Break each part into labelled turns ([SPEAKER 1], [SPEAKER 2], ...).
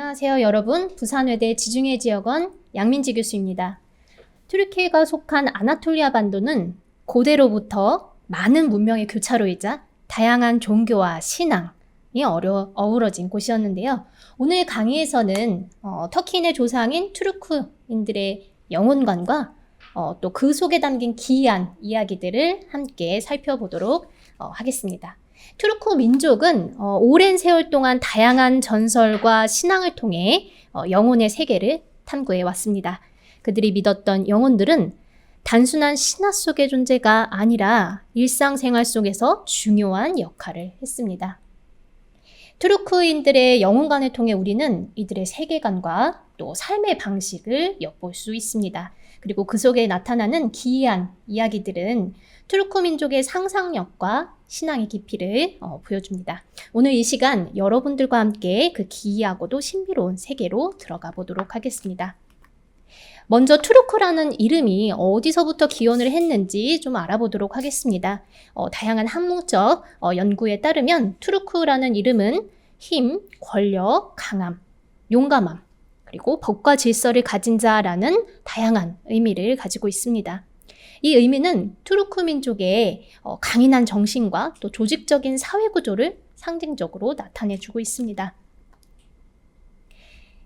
[SPEAKER 1] 안녕하세요 여러분. 부산외대 지중해지역원 양민지 교수입니다. 튀르키예가 속한 아나톨리아 반도는 고대로부터 많은 문명의 교차로이자 다양한 종교와 신앙이 어우러진 곳이었는데요. 오늘 강의에서는 터키인의 조상인 투르크인들의 영혼관과 또 그 속에 담긴 기이한 이야기들을 함께 살펴보도록 하겠습니다. 투르크 민족은 오랜 세월 동안 다양한 전설과 신앙을 통해 영혼의 세계를 탐구해 왔습니다. 그들이 믿었던 영혼들은 단순한 신화 속의 존재가 아니라 일상생활 속에서 중요한 역할을 했습니다. 투르크인들의 영혼관을 통해 우리는 이들의 세계관과 또 삶의 방식을 엿볼 수 있습니다. 그리고 그 속에 나타나는 기이한 이야기들은 투르크 민족의 상상력과 신앙의 깊이를 보여줍니다. 오늘 이 시간 여러분들과 함께 그 기이하고도 신비로운 세계로 들어가 보도록 하겠습니다. 먼저 투르크라는 이름이 어디서부터 기원을 했는지 좀 알아보도록 하겠습니다. 다양한 학문적 연구에 따르면 투르크라는 이름은 힘, 권력, 강함, 용감함, 그리고 법과 질서를 가진 자라는 다양한 의미를 가지고 있습니다. 이 의미는 투르크 민족의 강인한 정신과 또 조직적인 사회 구조를 상징적으로 나타내주고 있습니다.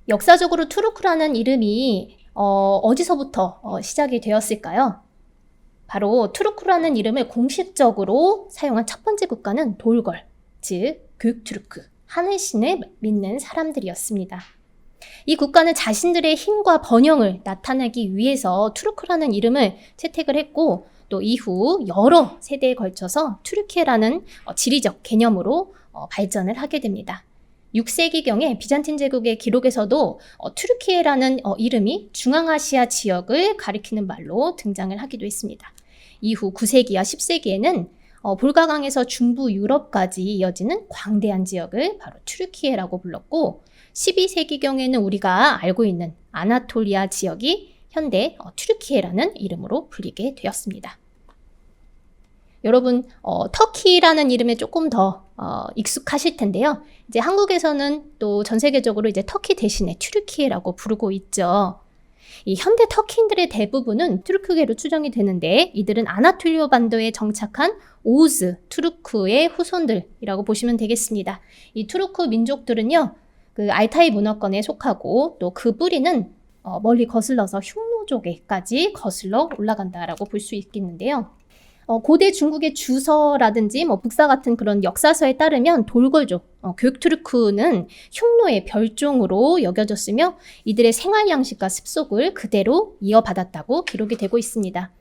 [SPEAKER 1] 역사적으로 투르크라는 이름이 어디서부터 시작이 되었을까요? 바로 투르크라는 이름을 공식적으로 사용한 첫 번째 국가는 돌걸, 즉 교육투르크, 하늘신을 믿는 사람들이었습니다. 이 국가는 자신들의 힘과 번영을 나타내기 위해서 투르크라는 이름을 채택을 했고 또 이후 여러 세대에 걸쳐서 튀르키예라는 지리적 개념으로 발전을 하게 됩니다. 6세기경에 비잔틴 제국의 기록에서도 튀르키예라는 이름이 중앙아시아 지역을 가리키는 말로 등장을 하기도 했습니다. 이후 9세기와 10세기에는 볼가강에서 중부 유럽까지 이어지는 광대한 지역을 바로 튀르키예라고 불렀고 12세기경에는 우리가 알고 있는 아나톨리아 지역이 현대 튀르키예라는 이름으로 불리게 되었습니다. 여러분, 터키라는 이름에 조금 더 익숙하실 텐데요. 이제 한국에서는 또 전 세계적으로 이제 터키 대신에 튀르키예라고 부르고 있죠. 이 현대 터키인들의 대부분은 투르크계로 추정이 되는데 이들은 아나톨리아 반도에 정착한 오즈 투르크의 후손들이라고 보시면 되겠습니다. 이 투르크 민족들은요, 그 알타이 문화권에 속하고 또 그 뿌리는 멀리 거슬러서 흉노족에까지 거슬러 올라간다라고 볼 수 있겠는데요. 고대 중국의 주서라든지 북사 같은 그런 역사서에 따르면 돌걸족, 교육투르크는 흉노의 별종으로 여겨졌으며 이들의 생활 양식과 습속을 그대로 이어받았다고 기록이 되고 있습니다.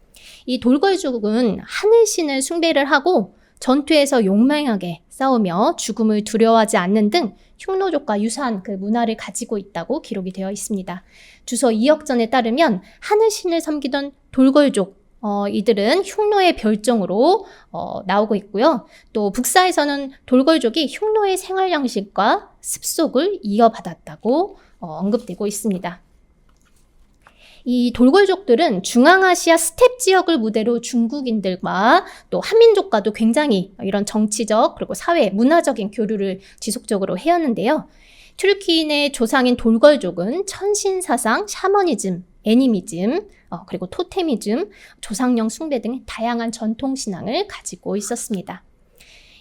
[SPEAKER 1] 이 돌걸족은 하늘신을 숭배를 하고 전투에서 용맹하게 싸우며 죽음을 두려워하지 않는 등 흉노족과 유사한 그 문화를 가지고 있다고 기록이 되어 있습니다. 주서 2역전에 따르면 하늘신을 섬기던 돌걸족, 이들은 흉노의 별종으로 나오고 있고요. 또 북사에서는 돌걸족이 흉노의 생활 양식과 습속을 이어받았다고 언급되고 있습니다. 이 돌걸족들은 중앙아시아 스텝 지역을 무대로 중국인들과 또 한민족과도 굉장히 이런 정치적 그리고 사회, 문화적인 교류를 지속적으로 해왔는데요. 튀르키인의 조상인 돌걸족은 천신사상, 샤머니즘, 애니미즘, 그리고 토테미즘, 조상령 숭배 등 다양한 전통신앙을 가지고 있었습니다.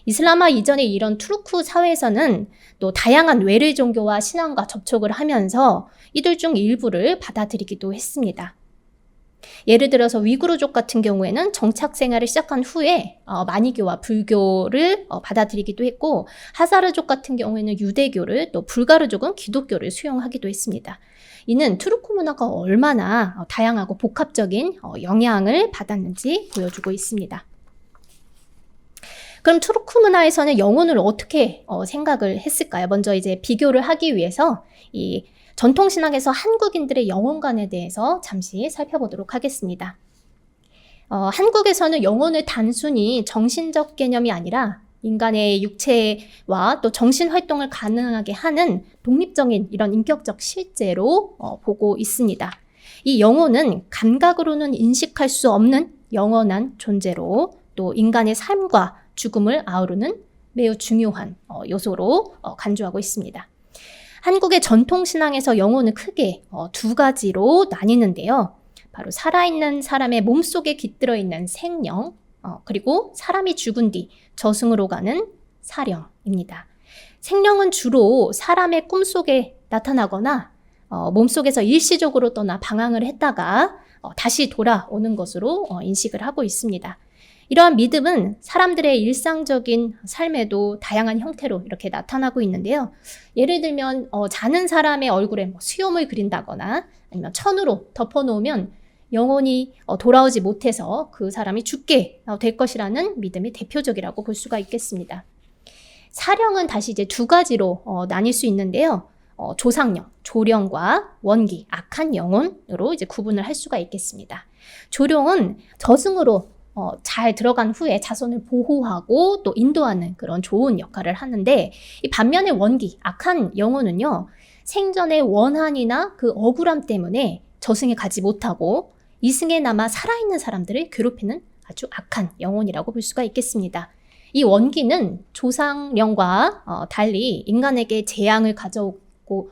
[SPEAKER 1] 이슬람화 이전의 이런 투르크 사회에서는 또 다양한 외래 종교와 신앙과 접촉을 하면서 이들 중 일부를 받아들이기도 했습니다. 예를 들어서 위구르족 같은 경우에는 정착 생활을 시작한 후에 마니교와 불교를 받아들이기도 했고 하자르족 같은 경우에는 유대교를 또 불가르족은 기독교를 수용하기도 했습니다. 이는 투르크 문화가 얼마나 다양하고 복합적인 영향을 받았는지 보여주고 있습니다. 그럼 투르크 문화에서는 영혼을 어떻게 생각을 했을까요? 먼저 이제 비교를 하기 위해서 이 전통신학에서 한국인들의 영혼관에 대해서 잠시 살펴보도록 하겠습니다. 한국에서는 영혼을 단순히 정신적 개념이 아니라 인간의 육체와 또 정신 활동을 가능하게 하는 독립적인 이런 인격적 실제로 보고 있습니다. 이 영혼은 감각으로는 인식할 수 없는 영원한 존재로 또 인간의 삶과 죽음을 아우르는 매우 중요한 요소로 간주하고 있습니다. 한국의 전통신앙에서 영혼은 크게 두 가지로 나뉘는데요. 바로 살아있는 사람의 몸속에 깃들어 있는 생령, 그리고 사람이 죽은 뒤 저승으로 가는 사령입니다. 생령은 주로 사람의 꿈속에 나타나거나 몸속에서 일시적으로 떠나 방황을 했다가 다시 돌아오는 것으로 인식을 하고 있습니다. 이러한 믿음은 사람들의 일상적인 삶에도 다양한 형태로 이렇게 나타나고 있는데요. 예를 들면 자는 사람의 얼굴에 수염을 그린다거나 아니면 천으로 덮어놓으면 영혼이 돌아오지 못해서 그 사람이 죽게 될 것이라는 믿음이 대표적이라고 볼 수가 있겠습니다. 사령은 다시 이제 두 가지로 나뉠 수 있는데요. 조상령, 조령과 원기, 악한 영혼으로 이제 구분을 할 수가 있겠습니다. 조령은 저승으로 잘 들어간 후에 자손을 보호하고 또 인도하는 그런 좋은 역할을 하는데, 이 반면에 원기, 악한 영혼은요, 생전의 원한이나 그 억울함 때문에 저승에 가지 못하고 이승에 남아 살아있는 사람들을 괴롭히는 아주 악한 영혼이라고 볼 수가 있겠습니다. 이 원기는 조상령과 달리 인간에게 재앙을 가져오고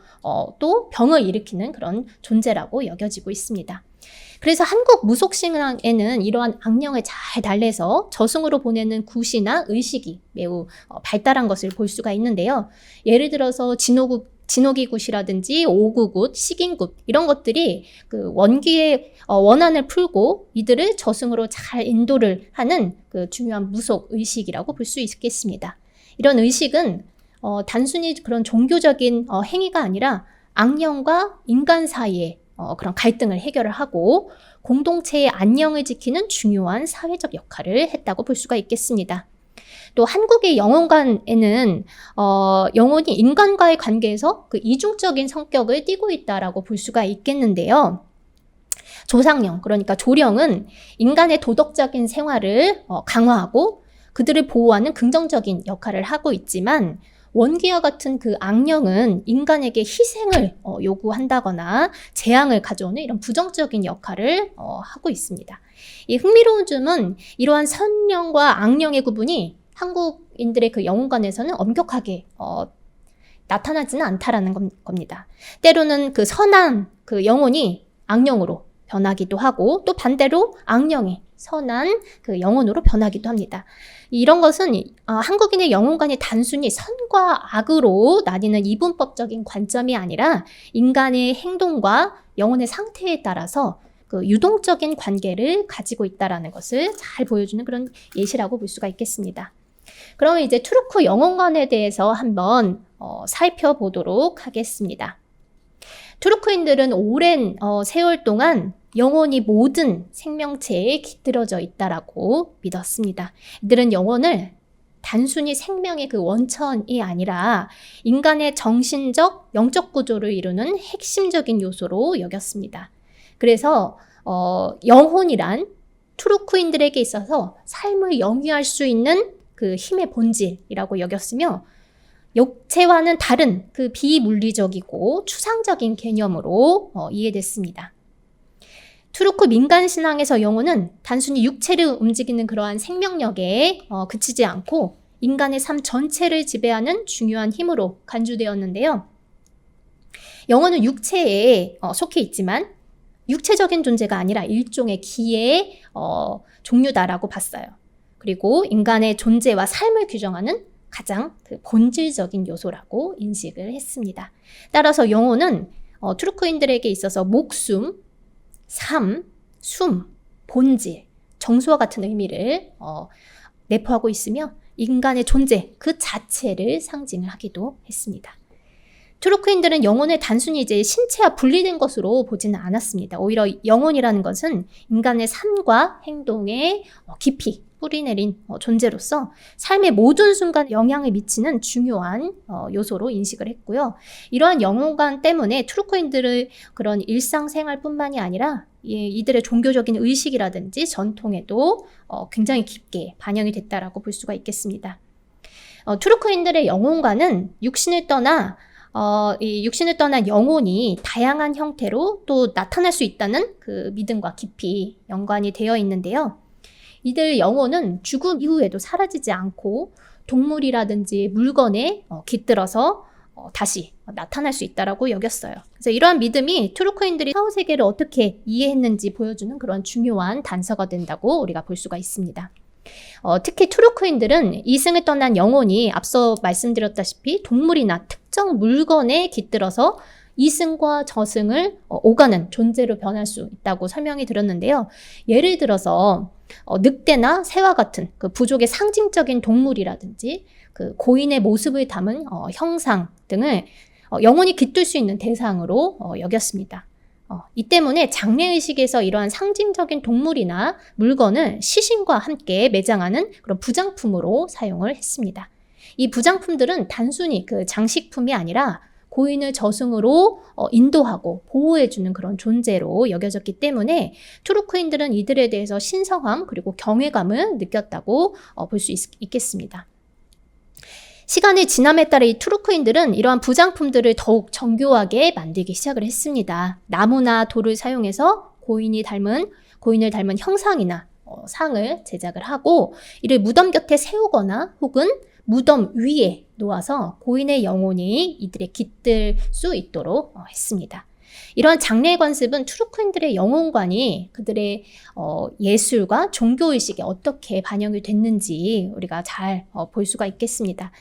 [SPEAKER 1] 또 병을 일으키는 그런 존재라고 여겨지고 있습니다. 그래서 한국 무속신앙에는 이러한 악령을 잘 달래서 저승으로 보내는 굿이나 의식이 매우 발달한 것을 볼 수가 있는데요. 예를 들어서 진호기굿이라든지 오구굿, 식인굿 이런 것들이 그 원기의 원한을 풀고 이들을 저승으로 잘 인도를 하는 그 중요한 무속 의식이라고 볼 수 있겠습니다. 이런 의식은 단순히 그런 종교적인 행위가 아니라 악령과 인간 사이에 그런 갈등을 해결을 하고 공동체의 안녕을 지키는 중요한 사회적 역할을 했다고 볼 수가 있겠습니다. 또 한국의 영혼관에는 영혼이 인간과의 관계에서 그 이중적인 성격을 띠고 있다라고 볼 수가 있겠는데요. 조상령, 그러니까 조령은 인간의 도덕적인 생활을 강화하고 그들을 보호하는 긍정적인 역할을 하고 있지만, 원기와 같은 그 악령은 인간에게 희생을 요구한다거나 재앙을 가져오는 이런 부정적인 역할을 하고 있습니다. 이 흥미로운 점은 이러한 선령과 악령의 구분이 한국인들의 그 영혼관에서는 엄격하게 나타나지는 않다라는 겁니다. 때로는 그 선한 그 영혼이 악령으로 변하기도 하고 또 반대로 악령이 선한 그 영혼으로 변하기도 합니다. 이런 것은 한국인의 영혼관이 단순히 선과 악으로 나뉘는 이분법적인 관점이 아니라 인간의 행동과 영혼의 상태에 따라서 그 유동적인 관계를 가지고 있다는 것을 잘 보여주는 그런 예시라고 볼 수가 있겠습니다. 그러면 이제 투르크 영혼관에 대해서 한번 살펴보도록 하겠습니다. 투르크인들은 오랜 세월 동안 영혼이 모든 생명체에 깃들어져 있다라고 믿었습니다. 이들은 영혼을 단순히 생명의 그 원천이 아니라 인간의 정신적, 영적 구조를 이루는 핵심적인 요소로 여겼습니다. 그래서 영혼이란 투르크인들에게 있어서 삶을 영위할 수 있는 그 힘의 본질이라고 여겼으며, 육체와는 다른 그 비물리적이고 추상적인 개념으로 이해됐습니다. 투르크 민간 신앙에서 영혼은 단순히 육체를 움직이는 그러한 생명력에 그치지 않고 인간의 삶 전체를 지배하는 중요한 힘으로 간주되었는데요. 영혼은 육체에 속해 있지만 육체적인 존재가 아니라 일종의 기의 종류다라고 봤어요. 그리고 인간의 존재와 삶을 규정하는 가장 그 본질적인 요소라고 인식을 했습니다. 따라서 영혼은 투르크인들에게 있어서 목숨, 삶, 숨, 본질, 정수와 같은 의미를 내포하고 있으며 인간의 존재 그 자체를 상징을 하기도 했습니다. 투르크인들은 영혼을 단순히 이제 신체와 분리된 것으로 보지는 않았습니다. 오히려 영혼이라는 것은 인간의 삶과 행동에 깊이 뿌리내린 존재로서 삶의 모든 순간 영향을 미치는 중요한 요소로 인식을 했고요. 이러한 영혼관 때문에 투르크인들의 그런 일상생활뿐만이 아니라 이들의 종교적인 의식이라든지 전통에도 굉장히 깊게 반영이 됐다라고 볼 수가 있겠습니다. 투르크인들의 영혼관은 육신을 떠난 영혼이 다양한 형태로 또 나타날 수 있다는 그 믿음과 깊이 연관이 되어 있는데요. 이들 영혼은 죽음 이후에도 사라지지 않고 동물이라든지 물건에 깃들어서 다시 나타날 수 있다라고 여겼어요. 그래서 이러한 믿음이 투르크인들이 사후 세계를 어떻게 이해했는지 보여주는 그런 중요한 단서가 된다고 우리가 볼 수가 있습니다. 특히 투르크인들은 이승을 떠난 영혼이 앞서 말씀드렸다시피 동물이나 특정 물건에 깃들어서 이승과 저승을 오가는 존재로 변할 수 있다고 설명이 드렸는데요. 예를 들어서 늑대나 새와 같은 그 부족의 상징적인 동물이라든지 그 고인의 모습을 담은 형상 등을 영혼이 깃들 수 있는 대상으로 여겼습니다. 이 때문에 장례의식에서 이러한 상징적인 동물이나 물건을 시신과 함께 매장하는 그런 부장품으로 사용을 했습니다. 이 부장품들은 단순히 그 장식품이 아니라 고인을 저승으로 인도하고 보호해주는 그런 존재로 여겨졌기 때문에 투르크인들은 이들에 대해서 신성함 그리고 경외감을 느꼈다고 볼 수 있겠습니다. 시간이 지남에 따라 이 투르크인들은 이러한 부장품들을 더욱 정교하게 만들기 시작을 했습니다. 나무나 돌을 사용해서 고인을 닮은 형상이나 상을 제작을 하고 이를 무덤 곁에 세우거나 혹은 무덤 위에 놓아서 고인의 영혼이 이들에 깃들 수 있도록 했습니다. 이러한 장례 관습은 투르크인들의 영혼관이 그들의 예술과 종교의식에 어떻게 반영이 됐는지 우리가 잘 볼 수가 있겠습니다.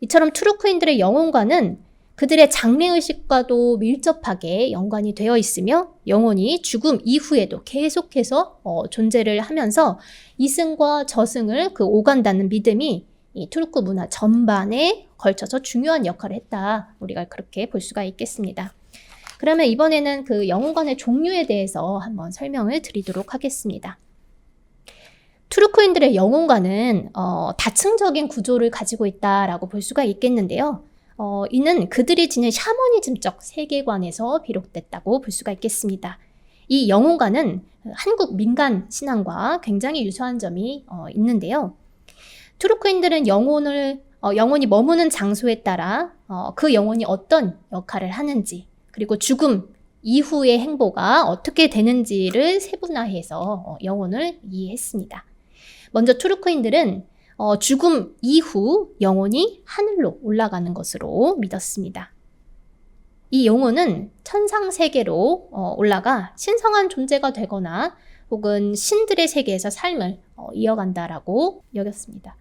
[SPEAKER 1] 이처럼 투르크인들의 영혼관은 그들의 장례의식과도 밀접하게 연관이 되어 있으며 영혼이 죽음 이후에도 계속해서 존재를 하면서 이승과 저승을 오간다는 믿음이 이 투르크 문화 전반에 걸쳐서 중요한 역할을 했다. 우리가 그렇게 볼 수가 있겠습니다. 그러면 이번에는 그 영혼관의 종류에 대해서 한번 설명을 드리도록 하겠습니다. 투르크인들의 영혼관은 다층적인 구조를 가지고 있다라고 볼 수가 있겠는데요. 이는 그들이 지닌 샤머니즘적 세계관에서 비롯됐다고 볼 수가 있겠습니다. 이 영혼관은 한국 민간 신앙과 굉장히 유사한 점이 있는데요. 투르크인들은 영혼이 머무는 장소에 따라 그 영혼이 어떤 역할을 하는지 그리고 죽음 이후의 행보가 어떻게 되는지를 세분화해서 영혼을 이해했습니다. 먼저 투르크인들은 죽음 이후 영혼이 하늘로 올라가는 것으로 믿었습니다. 이 영혼은 천상세계로 올라가 신성한 존재가 되거나 혹은 신들의 세계에서 삶을 이어간다라고 여겼습니다.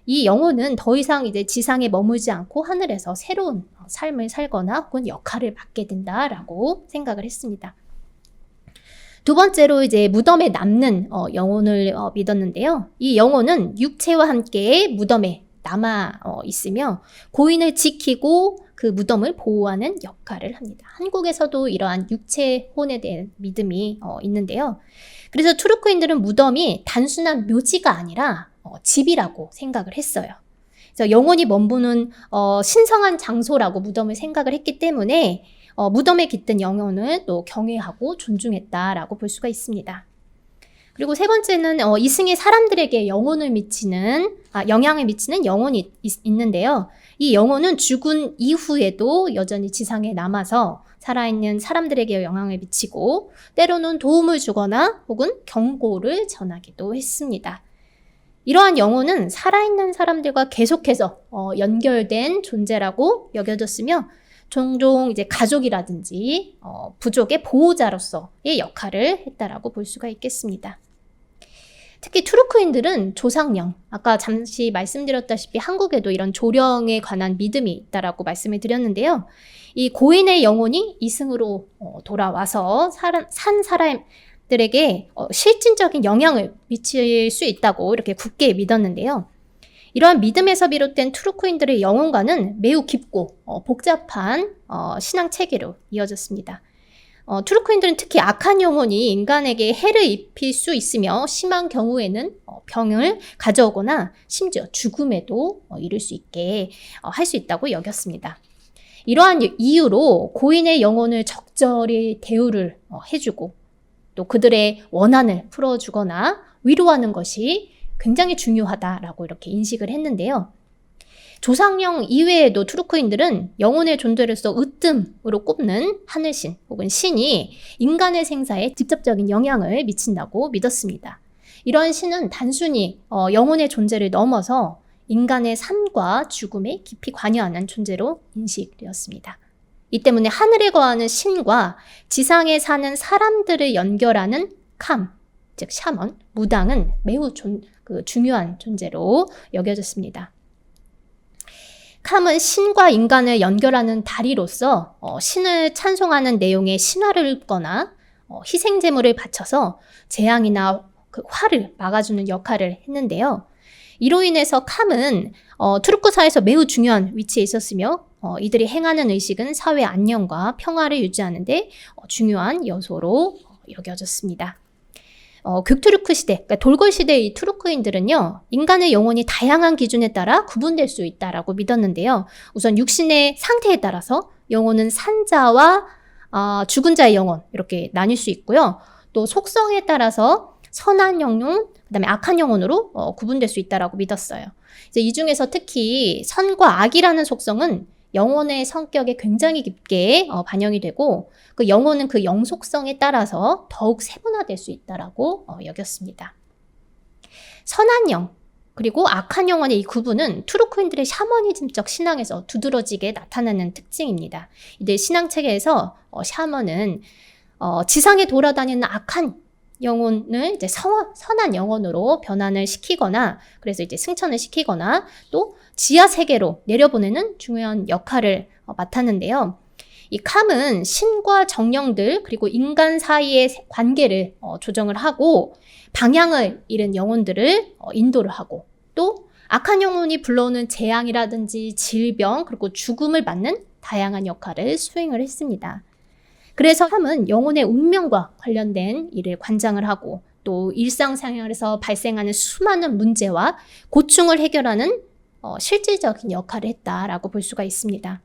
[SPEAKER 1] 이 영혼은 더 이상 이제 지상에 머물지 않고 하늘에서 새로운 삶을 살거나 혹은 역할을 맡게 된다라고 생각을 했습니다. 두 번째로 이제 무덤에 남는 영혼을 믿었는데요. 이 영혼은 육체와 함께 무덤에 남아 있으며 고인을 지키고 그 무덤을 보호하는 역할을 합니다. 한국에서도 이러한 육체혼에 대한 믿음이 있는데요. 그래서 투르크인들은 무덤이 단순한 묘지가 아니라 집이라고 생각을 했어요. 그래서 영혼이 머무는 신성한 장소라고 무덤을 생각을 했기 때문에 무덤에 깃든 영혼을 또 경외하고 존중했다라고 볼 수가 있습니다. 그리고 세 번째는 이승의 사람들에게 영향을 미치는 영혼이 있는데요. 이 영혼은 죽은 이후에도 여전히 지상에 남아서 살아있는 사람들에게 영향을 미치고 때로는 도움을 주거나 혹은 경고를 전하기도 했습니다. 이러한 영혼은 살아있는 사람들과 계속해서 연결된 존재라고 여겨졌으며 종종 이제 가족이라든지 부족의 보호자로서의 역할을 했다라고 볼 수가 있겠습니다. 특히 투르크인들은 조상령, 아까 잠시 말씀드렸다시피 한국에도 이런 조령에 관한 믿음이 있다라고 말씀을 드렸는데요. 이 고인의 영혼이 이승으로 돌아와서 산 사람들에게 실질적인 영향을 미칠 수 있다고 이렇게 굳게 믿었는데요. 이러한 믿음에서 비롯된 투르크인들의 영혼과는 매우 깊고 복잡한 신앙 체계로 이어졌습니다. 투르크인들은 특히 악한 영혼이 인간에게 해를 입힐 수 있으며 심한 경우에는 병을 가져오거나 심지어 죽음에도 이를 수 있게 할 수 있다고 여겼습니다. 이러한 이유로 고인의 영혼을 적절히 대우를 해주고 또 그들의 원한을 풀어주거나 위로하는 것이 굉장히 중요하다라고 이렇게 인식을 했는데요. 조상령 이외에도 투르크인들은 영혼의 존재로서 으뜸으로 꼽는 하늘신 혹은 신이 인간의 생사에 직접적인 영향을 미친다고 믿었습니다. 이러한 신은 단순히 영혼의 존재를 넘어서 인간의 삶과 죽음에 깊이 관여하는 존재로 인식되었습니다. 이 때문에 하늘에 거하는 신과 지상에 사는 사람들을 연결하는 캄, 즉 샤먼, 무당은 매우 중요한 존재로 여겨졌습니다. 캄은 신과 인간을 연결하는 다리로서 신을 찬송하는 내용의 신화를 읊거나 희생제물을 바쳐서 재앙이나 그 화를 막아주는 역할을 했는데요. 이로 인해서 캄은 투르크사에서 매우 중요한 위치에 있었으며 이들이 행하는 의식은 사회 안녕과 평화를 유지하는 데 중요한 요소로 여겨졌습니다. 극투르크 시대, 그러니까 돌궐 시대의 이 투르크인들은요, 인간의 영혼이 다양한 기준에 따라 구분될 수 있다라고 믿었는데요. 우선 육신의 상태에 따라서 영혼은 산자와 죽은 자의 영혼 이렇게 나뉠 수 있고요. 또 속성에 따라서 선한 영혼, 그다음에 악한 영혼으로 구분될 수 있다라고 믿었어요. 이제 이 중에서 특히 선과 악이라는 속성은 영혼의 성격에 굉장히 깊게 반영이 되고 그 영혼은 그 영속성에 따라서 더욱 세분화될 수 있다라고 여겼습니다. 선한 영 그리고 악한 영혼의 이 구분은 투르크인들의 샤머니즘적 신앙에서 두드러지게 나타나는 특징입니다. 이들 신앙 체계에서 샤먼은 지상에 돌아다니는 악한 영혼을 이제 선한 영혼으로 변환을 시키거나 그래서 이제 승천을 시키거나 또 지하 세계로 내려보내는 중요한 역할을 맡았는데요. 이 캄은 신과 정령들 그리고 인간 사이의 관계를 조정을 하고 방향을 잃은 영혼들을 인도를 하고 또 악한 영혼이 불러오는 재앙이라든지 질병 그리고 죽음을 막는 다양한 역할을 수행을 했습니다. 그래서 캄은 영혼의 운명과 관련된 일을 관장을 하고 또 일상생활에서 발생하는 수많은 문제와 고충을 해결하는 실질적인 역할을 했다라고 볼 수가 있습니다.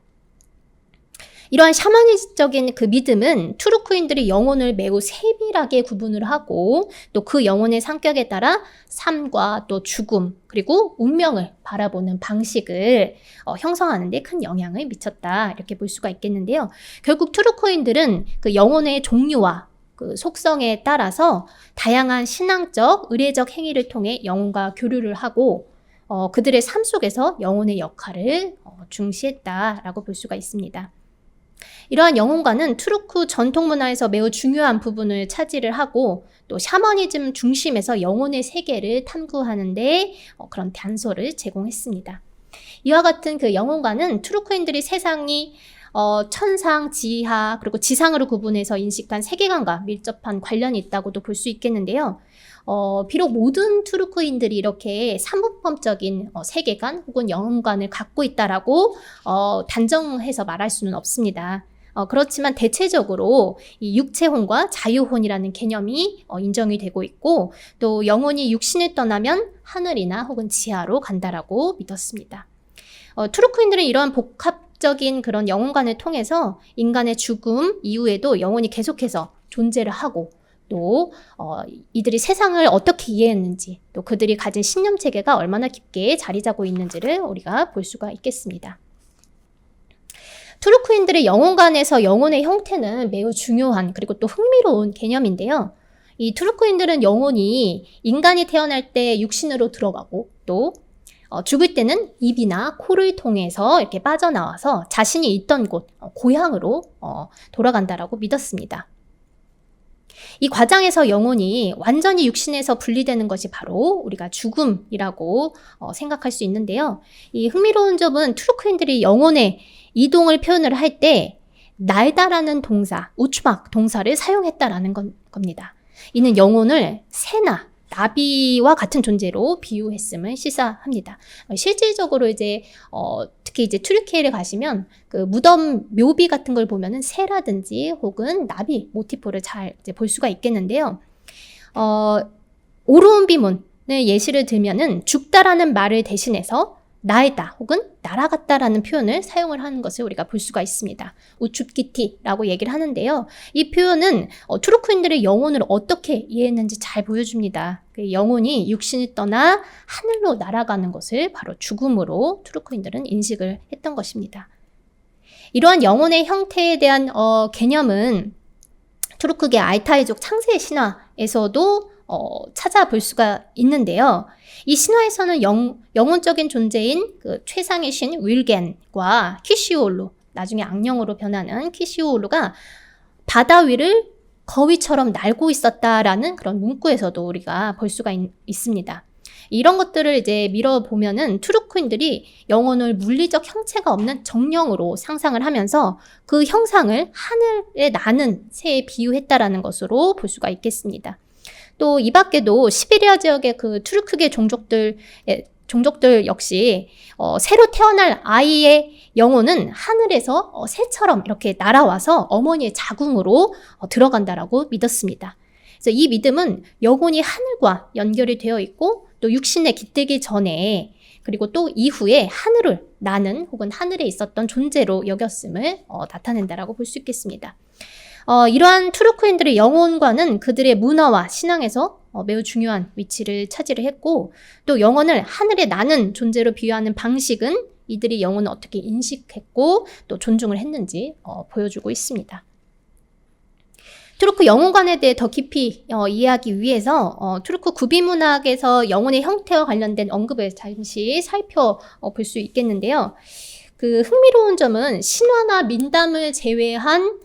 [SPEAKER 1] 이러한 샤머니즘적인 그 믿음은 투르크인들이 영혼을 매우 세밀하게 구분을 하고 또 그 영혼의 성격에 따라 삶과 또 죽음 그리고 운명을 바라보는 방식을 형성하는 데 큰 영향을 미쳤다 이렇게 볼 수가 있겠는데요. 결국 투르크인들은 그 영혼의 종류와 그 속성에 따라서 다양한 신앙적, 의례적 행위를 통해 영혼과 교류를 하고 그들의 삶 속에서 영혼의 역할을 중시했다라고 볼 수가 있습니다. 이러한 영혼관은 투르크 전통 문화에서 매우 중요한 부분을 차지를 하고 또 샤머니즘 중심에서 영혼의 세계를 탐구하는데 그런 단서를 제공했습니다. 이와 같은 그 영혼관은 투르크인들이 세상이 천상, 지하, 그리고 지상으로 구분해서 인식한 세계관과 밀접한 관련이 있다고도 볼 수 있겠는데요. 비록 모든 투르크인들이 이렇게 삼분법적인 세계관 혹은 영혼관을 갖고 있다라고 단정해서 말할 수는 없습니다. 그렇지만 대체적으로 이 육체혼과 자유혼이라는 개념이 인정이 되고 있고 또 영혼이 육신을 떠나면 하늘이나 혹은 지하로 간다라고 믿었습니다. 투르크인들은 이러한 복합적인 그런 영혼관을 통해서 인간의 죽음 이후에도 영혼이 계속해서 존재를 하고 또 이들이 세상을 어떻게 이해했는지 또 그들이 가진 신념 체계가 얼마나 깊게 자리 잡고 있는지를 우리가 볼 수가 있겠습니다. 투르크인들의 영혼관에서 영혼의 형태는 매우 중요한 그리고 또 흥미로운 개념인데요. 이 투르크인들은 영혼이 인간이 태어날 때 육신으로 들어가고 또 죽을 때는 입이나 코를 통해서 이렇게 빠져나와서 자신이 있던 곳, 고향으로 돌아간다라고 믿었습니다. 이 과정에서 영혼이 완전히 육신에서 분리되는 것이 바로 우리가 죽음이라고 생각할 수 있는데요. 이 흥미로운 점은 투르크인들이 영혼의 이동을 표현을 할 때 날다라는 동사, 우츠막 동사를 사용했다라는 겁니다. 이는 영혼을 새나 나비와 같은 존재로 비유했음을 시사합니다. 실질적으로 이제 특히 이제 튀르키예를 가시면 그 무덤 묘비 같은 걸 보면은 새라든지 혹은 나비 모티프를 잘 이제 볼 수가 있겠는데요. 오르온 비문의 예시를 들면은 죽다라는 말을 대신해서 날다 혹은 날아갔다라는 표현을 사용을 하는 것을 우리가 볼 수가 있습니다. 우춥기티라고 얘기를 하는데요. 이 표현은 투르크인들의 영혼을 어떻게 이해했는지 잘 보여줍니다. 그 영혼이 육신을 떠나 하늘로 날아가는 것을 바로 죽음으로 투르크인들은 인식을 했던 것입니다. 이러한 영혼의 형태에 대한 개념은 투르크계 알타이족 창세 신화에서도 찾아볼 수가 있는데요. 이 신화에서는 영혼적인 존재인 그 최상의 신 윌겐과 키시오울루, 나중에 악령으로 변하는 키시오울루가 바다 위를 거위처럼 날고 있었다라는 그런 문구에서도 우리가 볼 수가 있습니다. 이런 것들을 이제 밀어보면은 투르크인들이 영혼을 물리적 형체가 없는 정령으로 상상을 하면서 그 형상을 하늘에 나는 새에 비유했다라는 것으로 볼 수가 있겠습니다. 또 이 밖에도 시베리아 지역의 그 투르크계 종족들 역시 새로 태어날 아이의 영혼은 하늘에서 새처럼 이렇게 날아와서 어머니의 자궁으로 들어간다라고 믿었습니다. 그래서 이 믿음은 영혼이 하늘과 연결이 되어 있고 또 육신에 깃들기 전에 그리고 또 이후에 하늘을 나는 혹은 하늘에 있었던 존재로 여겼음을 나타낸다라고 볼 수 있겠습니다. 이러한 투르크인들의 영혼과는 그들의 문화와 신앙에서 매우 중요한 위치를 차지를 했고 또 영혼을 하늘에 나는 존재로 비유하는 방식은 이들이 영혼을 어떻게 인식했고 또 존중을 했는지 보여주고 있습니다. 투르크 영혼관에 대해 더 깊이 이해하기 위해서 투르크 구비 문학에서 영혼의 형태와 관련된 언급을 잠시 살펴볼 수 있겠는데요. 그 흥미로운 점은 신화나 민담을 제외한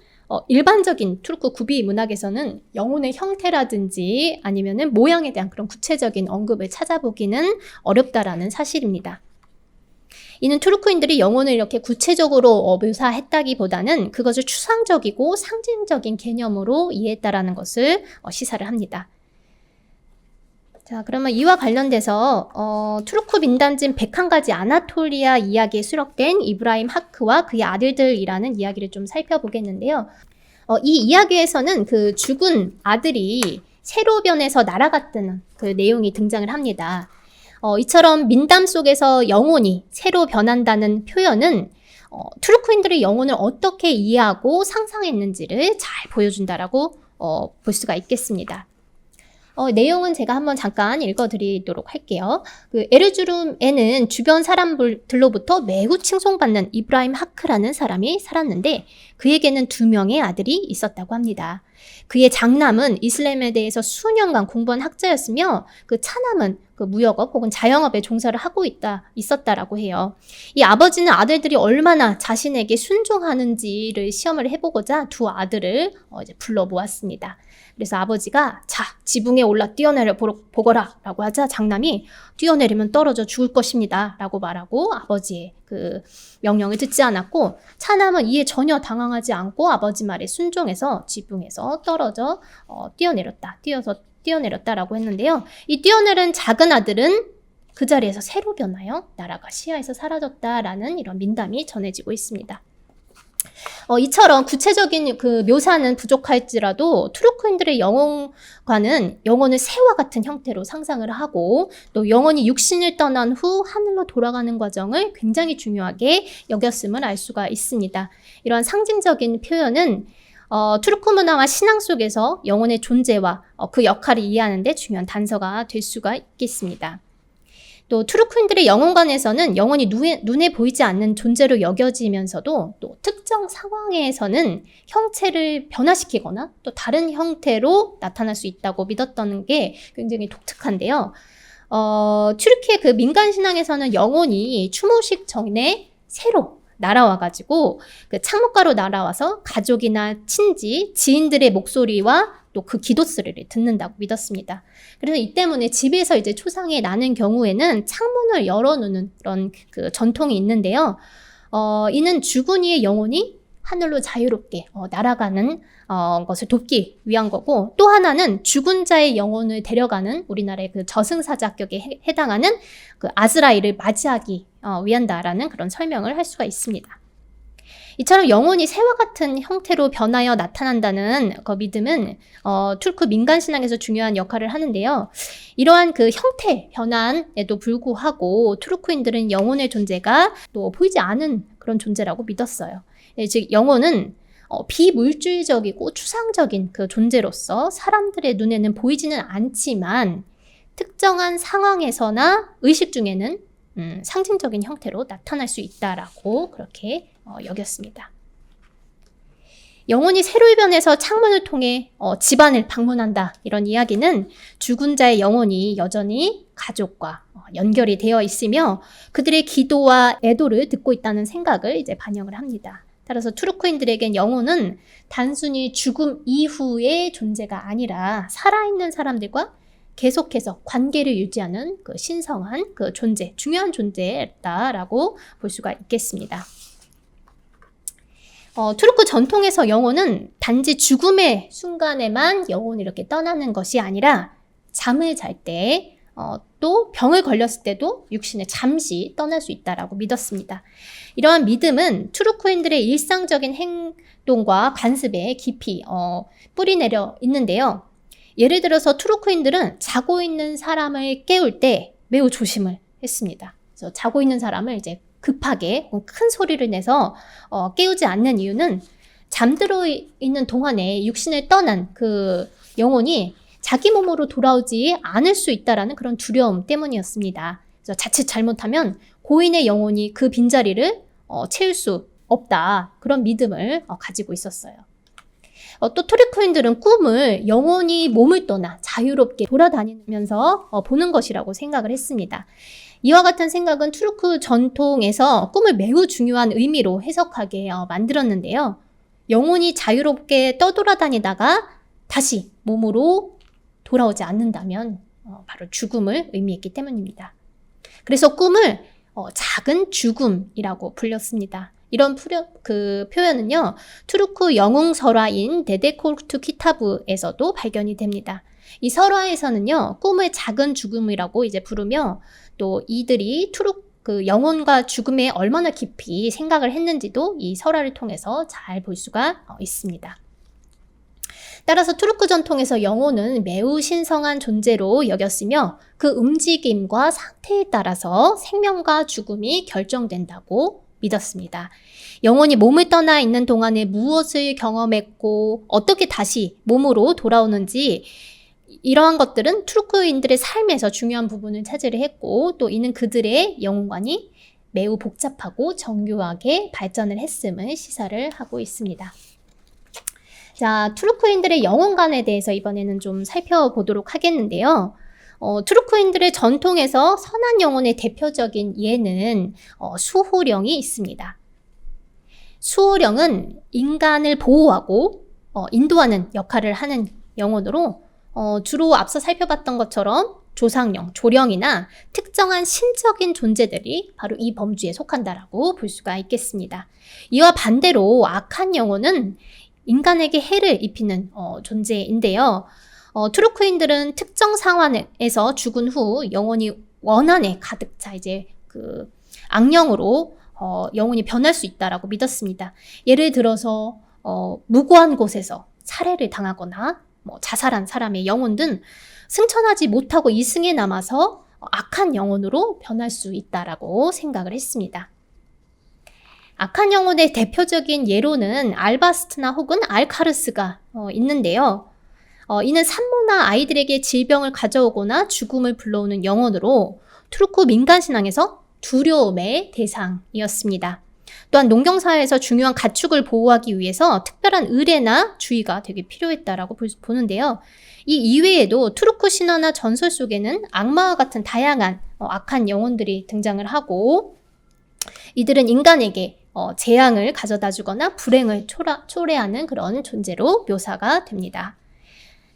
[SPEAKER 1] 일반적인 투르크 구비 문학에서는 영혼의 형태라든지 아니면은 모양에 대한 그런 구체적인 언급을 찾아보기는 어렵다라는 사실입니다. 이는 투르크인들이 영혼을 이렇게 구체적으로 묘사했다기보다는 그것을 추상적이고 상징적인 개념으로 이해했다라는 것을 시사를 합니다. 자, 그러면 이와 관련돼서 투르크 민담집 101가지 아나톨리아 이야기에 수록된 이브라임 하크와 그의 아들들이라는 이야기를 좀 살펴보겠는데요. 이 이야기에서는 그 죽은 아들이 새로 변해서 날아갔다는 그 내용이 등장을 합니다. 이처럼 민담 속에서 영혼이 새로 변한다는 표현은 투르크인들의 영혼을 어떻게 이해하고 상상했는지를 잘 보여준다라고 볼 수가 있겠습니다. 내용은 제가 한번 잠깐 읽어드리도록 할게요. 그 에르주름에는 주변 사람들로부터 매우 칭송받는 이브라임 하크라는 사람이 살았는데 그에게는 2명의 아들이 있었다고 합니다. 그의 장남은 이슬람에 대해서 수년간 공부한 학자였으며 그 차남은 그 무역업 혹은 자영업에 종사를 하고 있었다라고 해요. 이 아버지는 아들들이 얼마나 자신에게 순종하는지를 시험을 해보고자 2 아들을 이제 불러 모았습니다. 그래서 아버지가 자, 지붕에 올라 뛰어내려 보거라 라고 하자 장남이 뛰어내리면 떨어져 죽을 것입니다 라고 말하고 아버지의 그 명령을 듣지 않았고 차남은 이에 전혀 당황하지 않고 아버지 말에 순종해서 지붕에서 떨어져 뛰어내렸다라고 했는데요. 이 뛰어내린 작은 아들은 그 자리에서 새로 변하여 나라가 시야에서 사라졌다라는 이런 민담이 전해지고 있습니다. 이처럼 구체적인 그 묘사는 부족할지라도 투르크인들의 영혼과는 영혼을 새와 같은 형태로 상상을 하고 또 영혼이 육신을 떠난 후 하늘로 돌아가는 과정을 굉장히 중요하게 여겼음을 알 수가 있습니다. 이러한 상징적인 표현은 투르크 문화와 신앙 속에서 영혼의 존재와 그 역할을 이해하는 데 중요한 단서가 될 수가 있겠습니다. 또 투르크인들의 영혼관에서는 영혼이 눈에 보이지 않는 존재로 여겨지면서도 또 특정 상황에서는 형체를 변화시키거나 또 다른 형태로 나타날 수 있다고 믿었던 게 굉장히 독특한데요. 튀르키의 그 민간 신앙에서는 영혼이 추모식 전에 새로 날아와가지고 그 창문가로 날아와서 가족이나 친지, 지인들의 목소리와 또 그 기도 소리를 듣는다고 믿었습니다. 그래서 이 때문에 집에서 이제 초상이 나는 경우에는 창문을 열어놓는 그런 그 전통이 있는데요. 이는 죽은 이의 영혼이 하늘로 자유롭게 날아가는 것을 돕기 위한 거고 또 하나는 죽은 자의 영혼을 데려가는 우리나라의 그 저승사자격에 해당하는 그 아즈라일을 맞이하기 위한다라는 그런 설명을 할 수가 있습니다. 이처럼 영혼이 새와 같은 형태로 변하여 나타난다는 그 믿음은 투르크 민간 신앙에서 중요한 역할을 하는데요. 이러한 그 형태 변환에도 불구하고 투르크인들은 영혼의 존재가 또 보이지 않은 그런 존재라고 믿었어요. 즉 영혼은 비물질적이고 추상적인 그 존재로서 사람들의 눈에는 보이지는 않지만 특정한 상황에서나 의식 중에는 상징적인 형태로 나타날 수 있다라고 그렇게 여겼습니다. 영혼이 새로이 변해서 창문을 통해 집안을 방문한다. 이런 이야기는 죽은 자의 영혼이 여전히 가족과 연결이 되어 있으며 그들의 기도와 애도를 듣고 있다는 생각을 이제 반영을 합니다. 따라서 투르크인들에겐 영혼은 단순히 죽음 이후의 존재가 아니라 살아있는 사람들과 계속해서 관계를 유지하는 그 신성한 그 존재, 중요한 존재다라고 볼 수가 있겠습니다. 투르크 전통에서 영혼은 단지 죽음의 순간에만 영혼이 이렇게 떠나는 것이 아니라 잠을 잘 때, 또 병을 걸렸을 때도 육신을 잠시 떠날 수 있다라고 믿었습니다. 이러한 믿음은 투르크인들의 일상적인 행동과 관습에 깊이 뿌리내려 있는데요. 예를 들어서 투르크인들은 자고 있는 사람을 깨울 때 매우 조심을 했습니다. 그래서 자고 있는 사람을 이제 급하게 큰 소리를 내서 깨우지 않는 이유는 잠들어 있는 동안에 육신을 떠난 그 영혼이 자기 몸으로 돌아오지 않을 수 있다라는 그런 두려움 때문이었습니다. 그래서 자칫 잘못하면 고인의 영혼이 그 빈자리를 채울 수 없다. 그런 믿음을 가지고 있었어요. 또 투르크인들은 꿈을 영혼이 몸을 떠나 자유롭게 돌아다니면서 보는 것이라고 생각을 했습니다. 이와 같은 생각은 투르크 전통에서 꿈을 매우 중요한 의미로 해석하게 만들었는데요. 영혼이 자유롭게 떠돌아다니다가 다시 몸으로 돌아오지 않는다면 바로 죽음을 의미했기 때문입니다. 그래서 꿈을 작은 죽음이라고 불렸습니다. 이런 표현은요, 투르크 영웅설화인 데데콜투 키타브에서도 발견이 됩니다. 이 설화에서는요, 꿈을 작은 죽음이라고 이제 부르며 또 이들이 그 영혼과 죽음에 얼마나 깊이 생각을 했는지도 이 설화를 통해서 잘 볼 수가 있습니다. 따라서 투르크 전통에서 영혼은 매우 신성한 존재로 여겼으며 그 움직임과 상태에 따라서 생명과 죽음이 결정된다고 믿었습니다. 영혼이 몸을 떠나 있는 동안에 무엇을 경험했고 어떻게 다시 몸으로 돌아오는지 이러한 것들은 투르크인들의 삶에서 중요한 부분을 차지를 했고 또 이는 그들의 영혼관이 매우 복잡하고 정교하게 발전을 했음을 시사를 하고 있습니다. 자, 투르크인들의 영혼관에 대해서 이번에는 좀 살펴보도록 하겠는데요. 투르크인들의 전통에서 선한 영혼의 대표적인 예는 수호령이 있습니다. 수호령은 인간을 보호하고 인도하는 역할을 하는 영혼으로 주로 앞서 살펴봤던 것처럼 조상령, 조령이나 특정한 신적인 존재들이 바로 이 범주에 속한다라고 볼 수가 있겠습니다. 이와 반대로 악한 영혼은 인간에게 해를 입히는 존재인데요. 투르크인들은 특정 상황에서 죽은 후 영혼이 원한에 가득 차 이제 그 악령으로 영혼이 변할 수 있다라고 믿었습니다. 예를 들어서 무고한 곳에서 살해를 당하거나 자살한 사람의 영혼 등 승천하지 못하고 이승에 남아서 악한 영혼으로 변할 수 있다라고 생각을 했습니다. 악한 영혼의 대표적인 예로는 알바스트나 혹은 알카르스가 있는데요. 이는 산모나 아이들에게 질병을 가져오거나 죽음을 불러오는 영혼으로 투르크 민간신앙에서 두려움의 대상이었습니다. 또한 농경사회에서 중요한 가축을 보호하기 위해서 특별한 의례나 주의가 되게 필요했다라고 보는데요. 이 이외에도 투르크 신화나 전설 속에는 악마와 같은 다양한 악한 영혼들이 등장을 하고 이들은 인간에게 재앙을 가져다 주거나 불행을 초래하는 그런 존재로 묘사가 됩니다.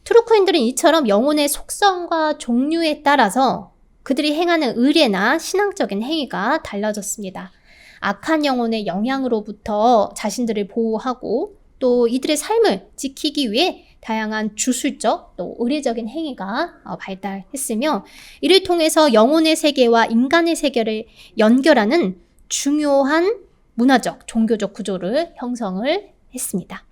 [SPEAKER 1] 투르크인들은 이처럼 영혼의 속성과 종류에 따라서 그들이 행하는 의례나 신앙적인 행위가 달라졌습니다. 악한 영혼의 영향으로부터 자신들을 보호하고 또 이들의 삶을 지키기 위해 다양한 주술적 또 의례적인 행위가 발달했으며 이를 통해서 영혼의 세계와 인간의 세계를 연결하는 중요한 문화적, 종교적 구조를 형성을 했습니다.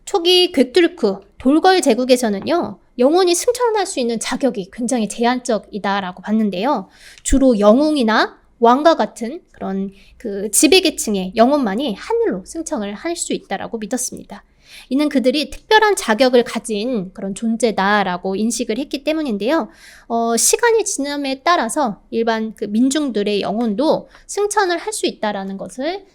[SPEAKER 1] 초기 괴투르크, 돌걸 제국에서는요, 영혼이 승천할 수 있는 자격이 굉장히 제한적이다라고 봤는데요. 주로 영웅이나 왕과 같은 그런 그 지배계층의 영혼만이 하늘로 승천을 할 수 있다라고 믿었습니다. 이는 그들이 특별한 자격을 가진 그런 존재다라고 인식을 했기 때문인데요. 시간이 지남에 따라서 일반 그 민중들의 영혼도 승천을 할 수 있다라는 것을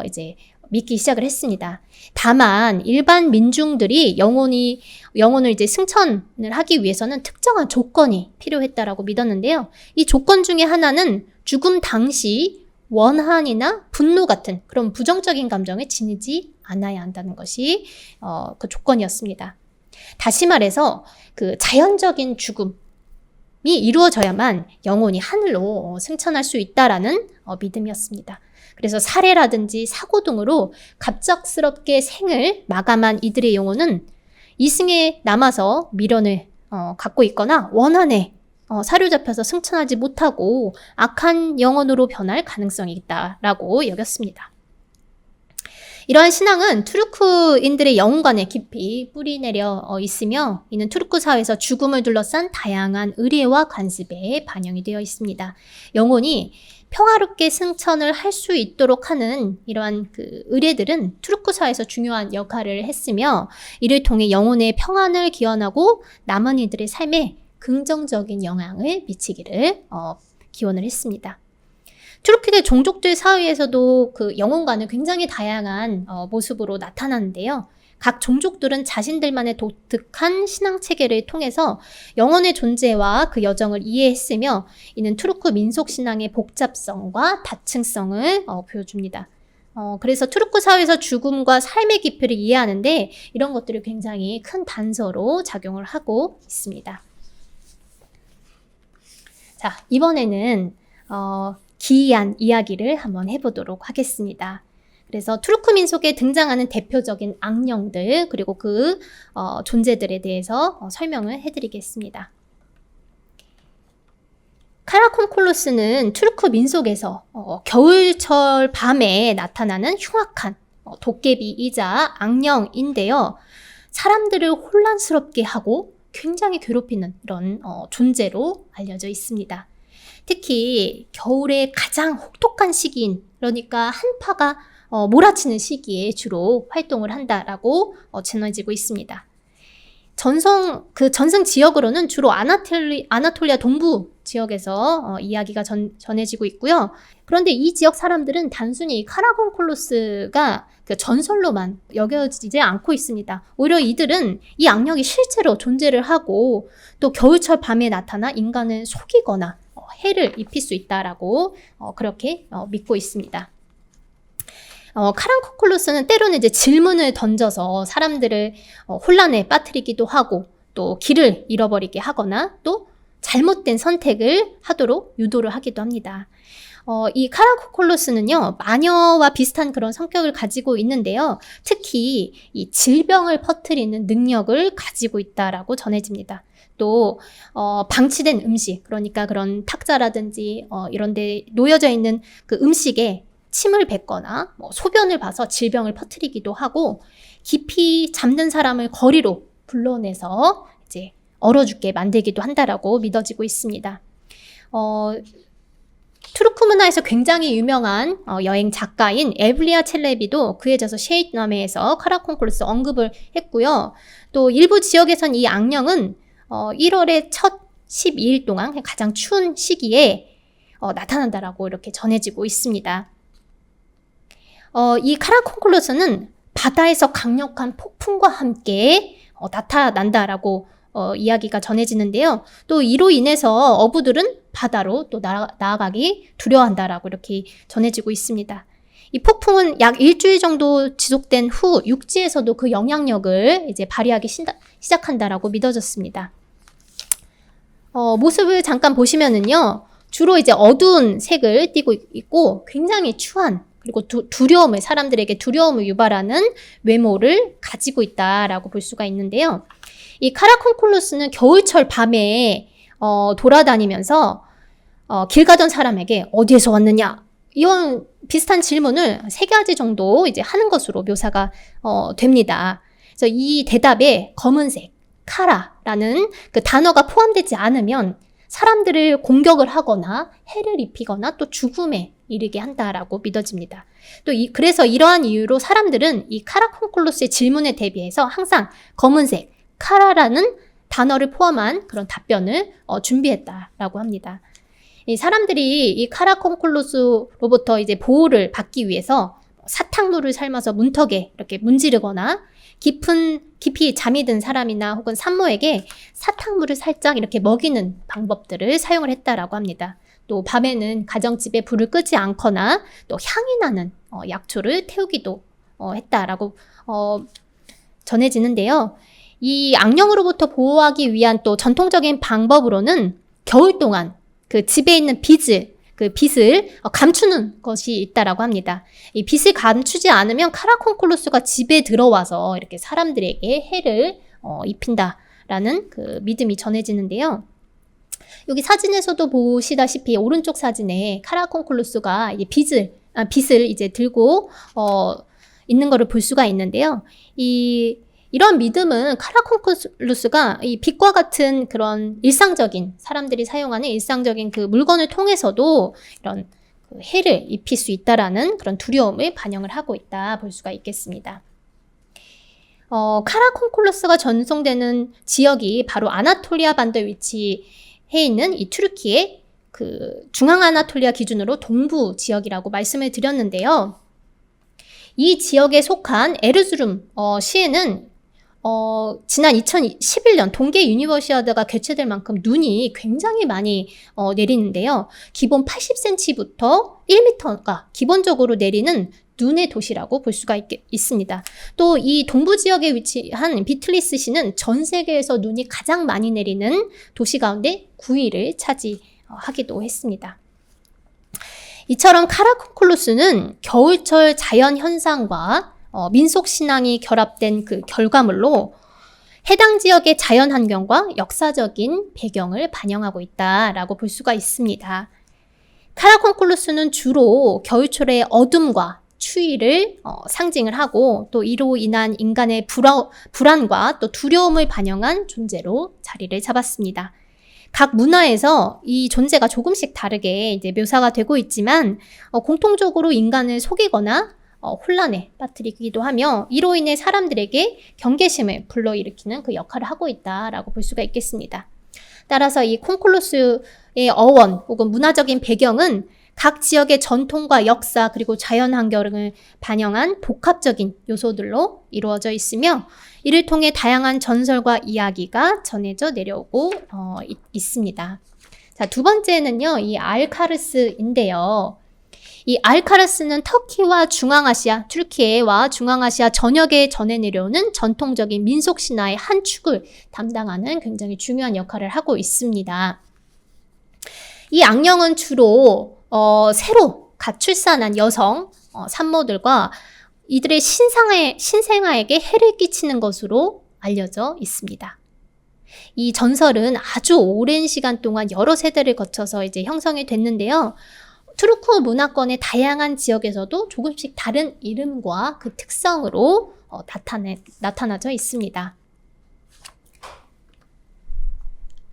[SPEAKER 1] 이제 믿기 시작을 했습니다. 다만 일반 민중들이 영혼을 이제 승천을 하기 위해서는 특정한 조건이 필요했다라고 믿었는데요. 이 조건 중에 하나는 죽음 당시 원한이나 분노 같은 그런 부정적인 감정을 지니지 않아야 한다는 것이 그 조건이었습니다. 다시 말해서 그 자연적인 죽음이 이루어져야만 영혼이 하늘로 승천할 수 있다라는 믿음이었습니다. 그래서 살해라든지 사고 등으로 갑작스럽게 생을 마감한 이들의 영혼은 이승에 남아서 미련을 갖고 있거나 원한에 사로잡혀서 승천하지 못하고 악한 영혼으로 변할 가능성이 있다라고 여겼습니다. 이러한 신앙은 투르크인들의 영혼관에 깊이 뿌리내려 있으며 이는 투르크 사회에서 죽음을 둘러싼 다양한 의례와 관습에 반영이 되어 있습니다. 영혼이 평화롭게 승천을 할 수 있도록 하는 이러한 그 의례들은 투르크 사회에서 중요한 역할을 했으며 이를 통해 영혼의 평안을 기원하고 남은 이들의 삶에 긍정적인 영향을 미치기를 기원을 했습니다. 투르크계 종족들 사이에서도 그 영혼관은 굉장히 다양한 모습으로 나타나는데요. 각 종족들은 자신들만의 독특한 신앙 체계를 통해서 영혼의 존재와 그 여정을 이해했으며 이는 투르크 민속 신앙의 복잡성과 다층성을 보여줍니다. 그래서 투르크 사회에서 죽음과 삶의 깊이를 이해하는데 이런 것들이 굉장히 큰 단서로 작용을 하고 있습니다. 자, 이번에는 기이한 이야기를 한번 해보도록 하겠습니다. 그래서 투르크 민속에 등장하는 대표적인 악령들 그리고 그 존재들에 대해서 설명을 해드리겠습니다. 카라콘콜로스는 투르크 민속에서 겨울철 밤에 나타나는 흉악한 도깨비이자 악령인데요. 사람들을 혼란스럽게 하고 굉장히 괴롭히는 이런 존재로 알려져 있습니다. 특히 겨울의 가장 혹독한 시기인 그러니까 한파가 몰아치는 시기에 주로 활동을 한다라고 전해지고 있습니다. 전승 지역으로는 주로 아나톨리아 동부 지역에서 이야기가 전해지고 있고요. 그런데 이 지역 사람들은 단순히 카라콘콜로스가 그 전설로만 여겨지지 않고 있습니다. 오히려 이들은 이 악령이 실제로 존재를 하고 또 겨울철 밤에 나타나 인간을 속이거나 해를 입힐 수 있다라고 그렇게 믿고 있습니다. 카라콘콜로스는 때로는 이제 질문을 던져서 사람들을 혼란에 빠뜨리기도 하고 또 길을 잃어버리게 하거나 또 잘못된 선택을 하도록 유도를 하기도 합니다. 이 카라콘콜로스는요, 마녀와 비슷한 그런 성격을 가지고 있는데요. 특히 이 질병을 퍼뜨리는 능력을 가지고 있다라고 전해집니다. 또 방치된 음식, 그러니까 그런 탁자라든지 이런 데 놓여져 있는 그 음식에 침을 뱉거나 소변을 봐서 질병을 퍼뜨리기도 하고 깊이 잠든 사람을 거리로 불러내서 이제 얼어 죽게 만들기도 한다라고 믿어지고 있습니다. 투르크 문화에서 굉장히 유명한 여행 작가인 에블리아 첼레비도 그에 져서 셰이트나메에서 카라콘콜로스 언급을 했고요. 또 일부 지역에선 이 악령은 1월의 첫 12일 동안 가장 추운 시기에 나타난다라고 이렇게 전해지고 있습니다. 이 카라콘콜로스는 바다에서 강력한 폭풍과 함께 나타난다라고 이야기가 전해지는데요. 또 이로 인해서 어부들은 바다로 또 나아가기 두려워한다라고 이렇게 전해지고 있습니다. 이 폭풍은 약 일주일 정도 지속된 후 육지에서도 그 영향력을 이제 발휘하기 시작한다라고 믿어졌습니다. 모습을 잠깐 보시면은요, 주로 이제 어두운 색을 띠고 있고 굉장히 추한 그리고 사람들에게 두려움을 유발하는 외모를 가지고 있다라고 볼 수가 있는데요. 이 카라콘콜로스는 겨울철 밤에 돌아다니면서 길 가던 사람에게 어디에서 왔느냐 이런 비슷한 질문을 3가지 정도 이제 하는 것으로 묘사가 됩니다. 그래서 이 대답에 검은색, 카라라는 그 단어가 포함되지 않으면 사람들을 공격을 하거나 해를 입히거나 또 죽음에 이르게 한다라고 믿어집니다. 또 그래서 이러한 이유로 사람들은 이 카라콘콜로스의 질문에 대비해서 항상 검은색, 카라라는 단어를 포함한 그런 답변을 준비했다라고 합니다. 이 사람들이 이 카라콘콜로스로부터 이제 보호를 받기 위해서 사탕물을 삶아서 문턱에 이렇게 문지르거나 깊이 잠이 든 사람이나 혹은 산모에게 사탕물을 살짝 이렇게 먹이는 방법들을 사용을 했다라고 합니다. 또 밤에는 가정집에 불을 끄지 않거나 또 향이 나는 약초를 태우기도 했다라고 전해지는데요. 이 악령으로부터 보호하기 위한 또 전통적인 방법으로는 겨울 동안 그 집에 있는 그 빛을 감추는 것이 있다라고 합니다. 이 빛을 감추지 않으면 카라콘콜로스가 집에 들어와서 이렇게 사람들에게 해를 입힌다라는 그 믿음이 전해지는데요. 여기 사진에서도 보시다시피 오른쪽 사진에 카라콘콜로스가 이제 빛을 이제 들고 있는 것을 볼 수가 있는데요. 이런 믿음은 카라콘콜로스가 이 빛과 같은 그런 사람들이 사용하는 일상적인 그 물건을 통해서도 이런 그 해를 입힐 수 있다라는 그런 두려움을 반영을 하고 있다 볼 수가 있겠습니다. 카라콘콜로스가 전송되는 지역이 바로 아나톨리아 반도에 위치해 있는 이 튀르키예 그 중앙 아나톨리아 기준으로 동부 지역이라고 말씀을 드렸는데요. 이 지역에 속한 에르즈룸 시에는 지난 2011년 동계 유니버시아드가 개최될 만큼 눈이 굉장히 많이 내리는데요. 기본 80cm부터 1m가 기본적으로 내리는 눈의 도시라고 볼 수가 있습니다. 또 이 동부 지역에 위치한 비틀리스시는 전 세계에서 눈이 가장 많이 내리는 도시 가운데 9위를 차지하기도 했습니다. 이처럼 카라콘콜로스는 겨울철 자연 현상과 민속 신앙이 결합된 그 결과물로 해당 지역의 자연 환경과 역사적인 배경을 반영하고 있다라고 볼 수가 있습니다. 카라콘콜로스는 주로 겨울철의 어둠과 추위를 상징을 하고 또 이로 인한 인간의 불안과 또 두려움을 반영한 존재로 자리를 잡았습니다. 각 문화에서 이 존재가 조금씩 다르게 이제 묘사가 되고 있지만 공통적으로 인간을 속이거나 혼란에 빠뜨리기도 하며 이로 인해 사람들에게 경계심을 불러일으키는 그 역할을 하고 있다라고 볼 수가 있겠습니다. 따라서 이 콘콜로스의 어원 혹은 문화적인 배경은 각 지역의 전통과 역사 그리고 자연 환경을 반영한 복합적인 요소들로 이루어져 있으며 이를 통해 다양한 전설과 이야기가 전해져 내려오고 있습니다. 자, 두 번째는요, 이 알카르스인데요. 이 알카르스는 터키와 중앙아시아, 튀르키예와 중앙아시아 전역에 전해 내려오는 전통적인 민속 신화의 한 축을 담당하는 굉장히 중요한 역할을 하고 있습니다. 이 악령은 주로 새로 갓 출산한 여성 산모들과 이들의 신생아에게 해를 끼치는 것으로 알려져 있습니다. 이 전설은 아주 오랜 시간 동안 여러 세대를 거쳐서 이제 형성이 됐는데요. 투르크 문화권의 다양한 지역에서도 조금씩 다른 이름과 그 특성으로 나타나져 있습니다.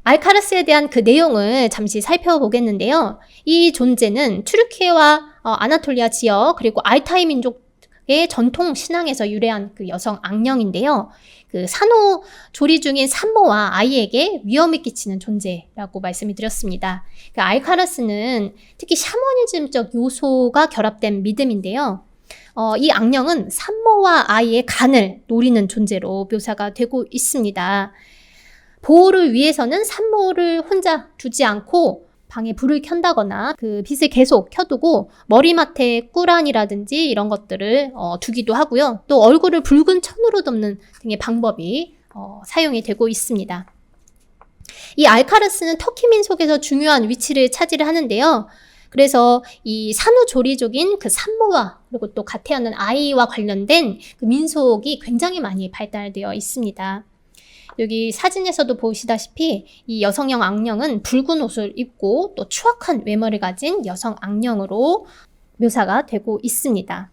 [SPEAKER 1] 알카르스에 대한 그 내용을 잠시 살펴보겠는데요. 이 존재는 튀르키예와 아나톨리아 지역 그리고 알타이 민족의 전통 신앙에서 유래한 그 여성 악령인데요. 그 산후조리 중인 산모와 아이에게 위험을 끼치는 존재라고 말씀을 드렸습니다. 그 알카르스는 특히 샤머니즘적 요소가 결합된 믿음인데요. 이 악령은 산모와 아이의 간을 노리는 존재로 묘사가 되고 있습니다. 보호를 위해서는 산모를 혼자 두지 않고 방에 불을 켠다거나 그 빛을 계속 켜두고 머리맡에 꾸란이라든지 이런 것들을 두기도 하고요. 또 얼굴을 붉은 천으로 덮는 등의 방법이 사용이 되고 있습니다. 이 알카르스는 터키 민속에서 중요한 위치를 차지를 하는데요. 그래서 이 산후조리족인 그 산모와 그리고 또 가태하는 아이와 관련된 그 민속이 굉장히 많이 발달되어 있습니다. 여기 사진에서도 보시다시피 이 여성형 악령은 붉은 옷을 입고 또 추악한 외모를 가진 여성 악령으로 묘사가 되고 있습니다.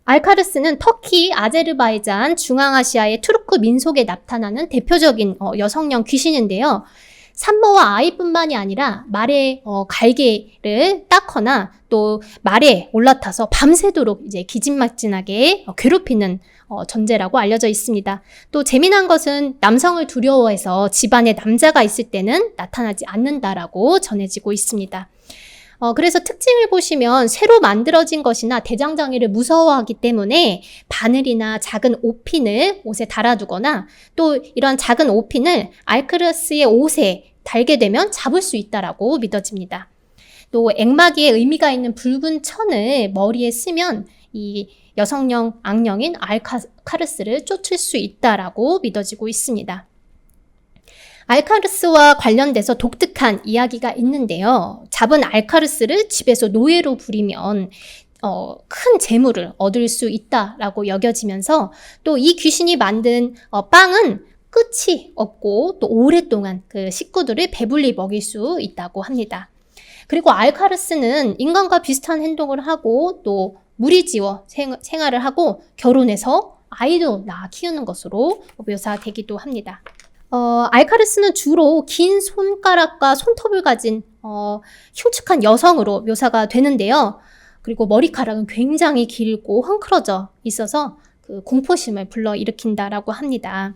[SPEAKER 1] 알카르스는 터키, 아제르바이잔, 중앙아시아의 투르크 민속에 나타나는 대표적인 여성형 귀신인데요. 산모와 아이뿐만이 아니라 말의 갈개를 닦거나 또 말에 올라타서 밤새도록 이제 기진막진하게 괴롭히는 존재라고 알려져 있습니다. 또 재미난 것은 남성을 두려워해서 집안에 남자가 있을 때는 나타나지 않는다라고 전해지고 있습니다. 그래서 특징을 보시면 새로 만들어진 것이나 대장장이를 무서워하기 때문에 바늘이나 작은 옷핀을 옷에 달아두거나 또 이런 작은 옷핀을 알카르스의 옷에 달게 되면 잡을 수 있다라고 믿어집니다. 또 액마기에 의미가 있는 붉은 천을 머리에 쓰면 이 여성령 악령인 알카르스를 쫓을 수 있다라고 믿어지고 있습니다. 알카르스와 관련돼서 독특한 이야기가 있는데요. 잡은 알카르스를 집에서 노예로 부리면 큰 재물을 얻을 수 있다라고 여겨지면서 또 이 귀신이 만든 빵은 끝이 없고 또 오랫동안 그 식구들을 배불리 먹일 수 있다고 합니다. 그리고 알카르스는 인간과 비슷한 행동을 하고 또 무리지어 생활을 하고 결혼해서 아이도 낳아 키우는 것으로 묘사되기도 합니다. 알카르스는 주로 긴 손가락과 손톱을 가진 흉측한 여성으로 묘사가 되는데요. 그리고 머리카락은 굉장히 길고 헝클어져 있어서 그 공포심을 불러일으킨다라고 합니다.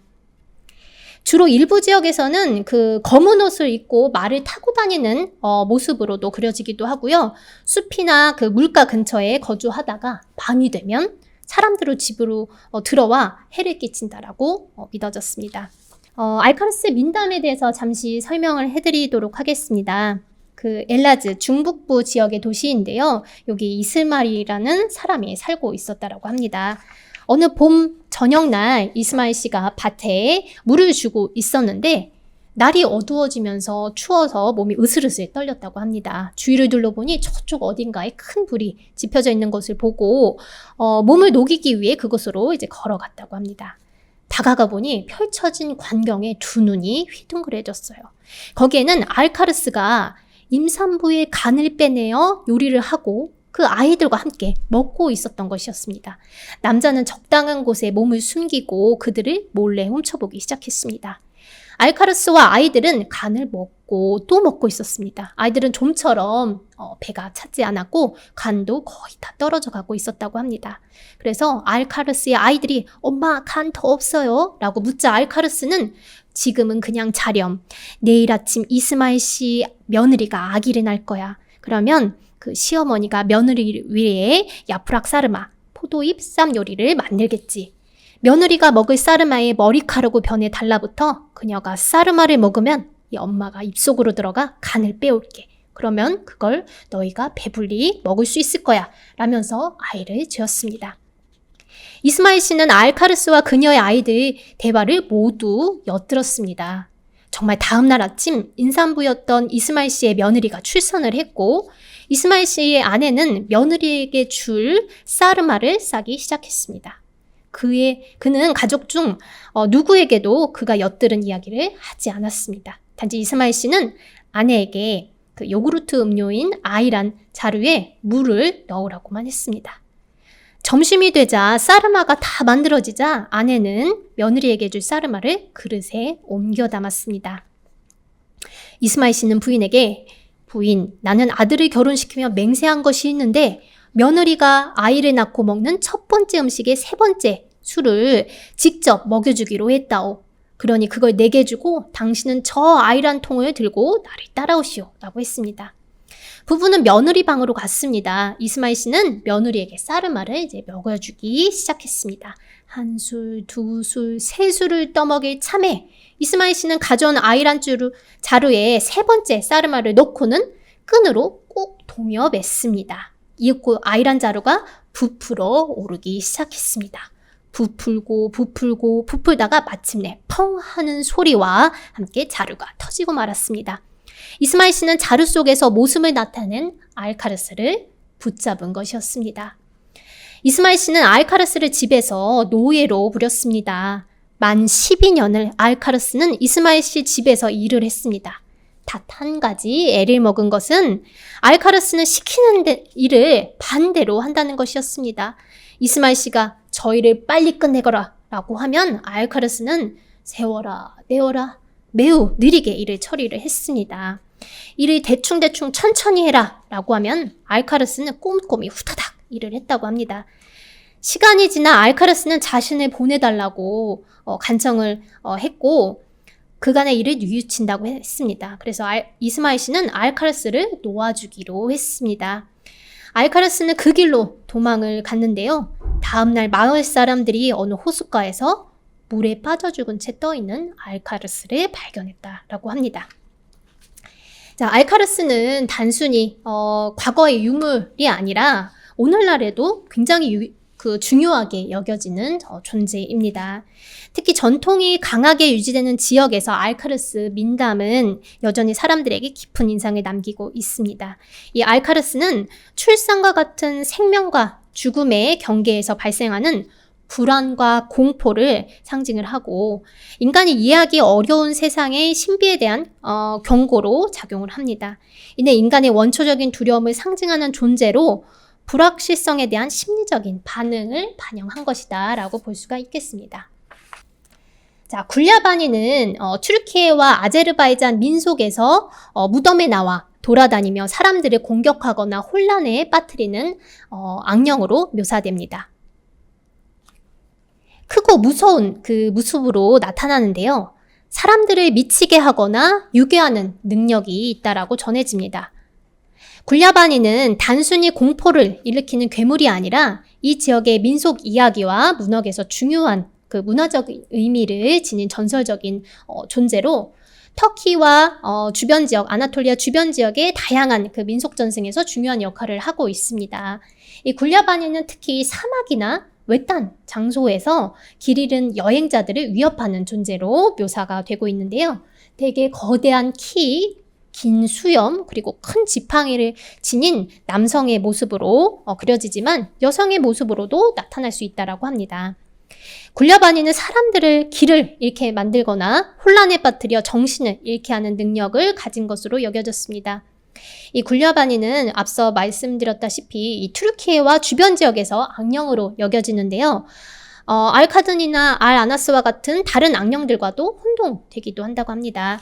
[SPEAKER 1] 주로 일부 지역에서는 그 검은 옷을 입고 말을 타고 다니는 모습으로도 그려지기도 하고요. 숲이나 그 물가 근처에 거주하다가 밤이 되면 사람들의 집으로 들어와 해를 끼친다라고 믿어졌습니다. 알카르스 민담에 대해서 잠시 설명을 해드리도록 하겠습니다. 그 엘라즈 중북부 지역의 도시인데요. 여기 이스마일이라는 사람이 살고 있었다라고 합니다. 어느 봄 저녁날 이스마일 씨가 밭에 물을 주고 있었는데 날이 어두워지면서 추워서 몸이 으슬으슬 떨렸다고 합니다. 주위를 둘러보니 저쪽 어딘가에 큰 불이 지펴져 있는 것을 보고 몸을 녹이기 위해 그곳으로 이제 걸어갔다고 합니다. 다가가 보니 펼쳐진 광경에 두 눈이 휘둥그레졌어요. 거기에는 알카르스가 임산부의 간을 빼내어 요리를 하고 그 아이들과 함께 먹고 있었던 것이었습니다. 남자는 적당한 곳에 몸을 숨기고 그들을 몰래 훔쳐보기 시작했습니다. 알카르스와 아이들은 간을 먹고 또 먹고 있었습니다. 아이들은 좀처럼 배가 찼지 않았고 간도 거의 다 떨어져 가고 있었다고 합니다. 그래서 알카르스의 아이들이 엄마 간 더 없어요? 라고 묻자 알카르스는 지금은 그냥 자렴. 내일 아침 이스마일 씨 며느리가 아기를 낳을 거야. 그러면 그 시어머니가 며느리 위에 야프락 사르마, 포도잎 쌈 요리를 만들겠지. 며느리가 먹을 사르마의 머리카락으로 변에 달라붙어 그녀가 사르마를 먹으면 이 엄마가 입속으로 들어가 간을 빼올게. 그러면 그걸 너희가 배불리 먹을 수 있을 거야. 라면서 아이를 지었습니다. 이스마일 씨는 알카르스와 그녀의 아이들 대화를 모두 엿들었습니다. 정말 다음날 아침 임산부였던 이스마일 씨의 며느리가 출산을 했고 이스마일 씨의 아내는 며느리에게 줄 사르마를 싸기 시작했습니다. 그는 가족 중 누구에게도 그가 엿들은 이야기를 하지 않았습니다. 단지 이스마일 씨는 아내에게 그 요구르트 음료인 아이란 자루에 물을 넣으라고만 했습니다. 점심이 되자 사르마가 다 만들어지자 아내는 며느리에게 줄 사르마를 그릇에 옮겨 담았습니다. 이스마일 씨는 부인에게 부인, 나는 아들을 결혼시키며 맹세한 것이 있는데 며느리가 아이를 낳고 먹는 첫 번째 음식의 세 번째 술을 직접 먹여주기로 했다오. 그러니 그걸 내게 주고 당신은 저 아이란 통을 들고 나를 따라오시오. 라고 했습니다. 부부는 며느리 방으로 갔습니다. 이스마일 씨는 며느리에게 사르마를 이제 먹여주기 시작했습니다. 한 술, 두 술, 세 술을 떠먹일 참에 이스마일 씨는 가져온 아이란 자루에 세 번째 사르마를 넣고는 끈으로 꼭 동여 맸습니다. 이윽고 아이란 자루가 부풀어 오르기 시작했습니다. 부풀고 부풀다가 마침내 펑 하는 소리와 함께 자루가 터지고 말았습니다. 이스마일 씨는 자루 속에서 모습을 나타낸 알카르스를 붙잡은 것이었습니다. 이스마일 씨는 알카르스를 집에서 노예로 부렸습니다. 만 12년을 알카르스는 이스마일 씨 집에서 일을 했습니다. 단 한 가지 애를 먹은 것은 알카르스는 시키는 일을 반대로 한다는 것이었습니다. 이스마일 씨가 저 일을 빨리 끝내거라 라고 하면 알카르스는 세워라 내어라 매우 느리게 일을 처리를 했습니다. 일을 대충 천천히 해라 라고 하면 알카르스는 꼼꼼히 후다닥 일을 했다고 합니다. 시간이 지나 알카르스는 자신을 보내달라고 간청을 했고 그간의 일을 뉘우친다고 했습니다. 그래서 이스마엘 씨는 알카르스를 놓아주기로 했습니다. 알카르스는 그 길로 도망을 갔는데요. 다음날 마을 사람들이 어느 호숫가에서 물에 빠져 죽은 채 떠있는 알카르스를 발견했다라고 합니다. 자, 알카르스는 단순히 과거의 유물이 아니라 오늘날에도 굉장히 중요하게 여겨지는 존재입니다. 특히 전통이 강하게 유지되는 지역에서 알카르스 민담은 여전히 사람들에게 깊은 인상을 남기고 있습니다. 이 알카르스는 출산과 같은 생명과 죽음의 경계에서 발생하는 불안과 공포를 상징을 하고 인간이 이해하기 어려운 세상의 신비에 대한 경고로 작용을 합니다. 이는 인간의 원초적인 두려움을 상징하는 존재로 불확실성에 대한 심리적인 반응을 반영한 것이다 라고 볼 수가 있겠습니다. 자, 굴야바니는 튀르키예와 아제르바이잔 민속에서 무덤에 나와 돌아다니며 사람들을 공격하거나 혼란에 빠뜨리는 악령으로 묘사됩니다. 크고 무서운 그 모습으로 나타나는데요. 사람들을 미치게 하거나 유괴하는 능력이 있다라고 전해집니다. 굴야바니는 단순히 공포를 일으키는 괴물이 아니라 이 지역의 민속 이야기와 문학에서 중요한 그 문화적 의미를 지닌 전설적인 존재로 터키와 주변 지역, 아나톨리아 주변 지역의 다양한 그 민속 전승에서 중요한 역할을 하고 있습니다. 이 굴야바니는 특히 사막이나 외딴 장소에서 길 잃은 여행자들을 위협하는 존재로 묘사가 되고 있는데요. 되게 거대한 키, 긴 수염, 그리고 큰 지팡이를 지닌 남성의 모습으로 그려지지만 여성의 모습으로도 나타날 수 있다고 합니다. 굴야바니는 사람들을 길을 잃게 만들거나 혼란에 빠뜨려 정신을 잃게 하는 능력을 가진 것으로 여겨졌습니다. 이 굴야바니는 앞서 말씀드렸다시피 이 튀르키예와 주변 지역에서 악령으로 여겨지는데요. 알카든이나 알아나스와 같은 다른 악령들과도 혼동되기도 한다고 합니다.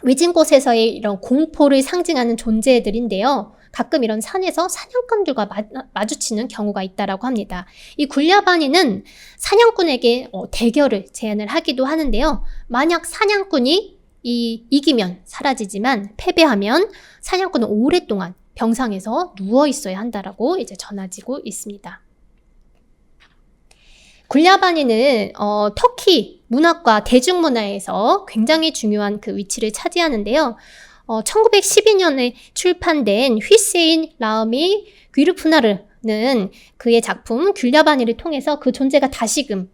[SPEAKER 1] 외진 곳에서의 이런 공포를 상징하는 존재들인데요. 가끔 이런 산에서 사냥꾼들과 마주치는 경우가 있다고 합니다. 이 굴야바니는 사냥꾼에게 대결을 제안을 하기도 하는데요. 만약 사냥꾼이 이기면 사라지지만 패배하면 사냥꾼은 오랫동안 병상에서 누워 있어야 한다라고 이제 전해지고 있습니다. 굴야바니는 터키 문학과 대중문화에서 굉장히 중요한 그 위치를 차지하는데요. 1912년에 출판된 휘세인 라흐미 귀르푸나르는 그의 작품 굴야바니를 통해서 그 존재가 다시금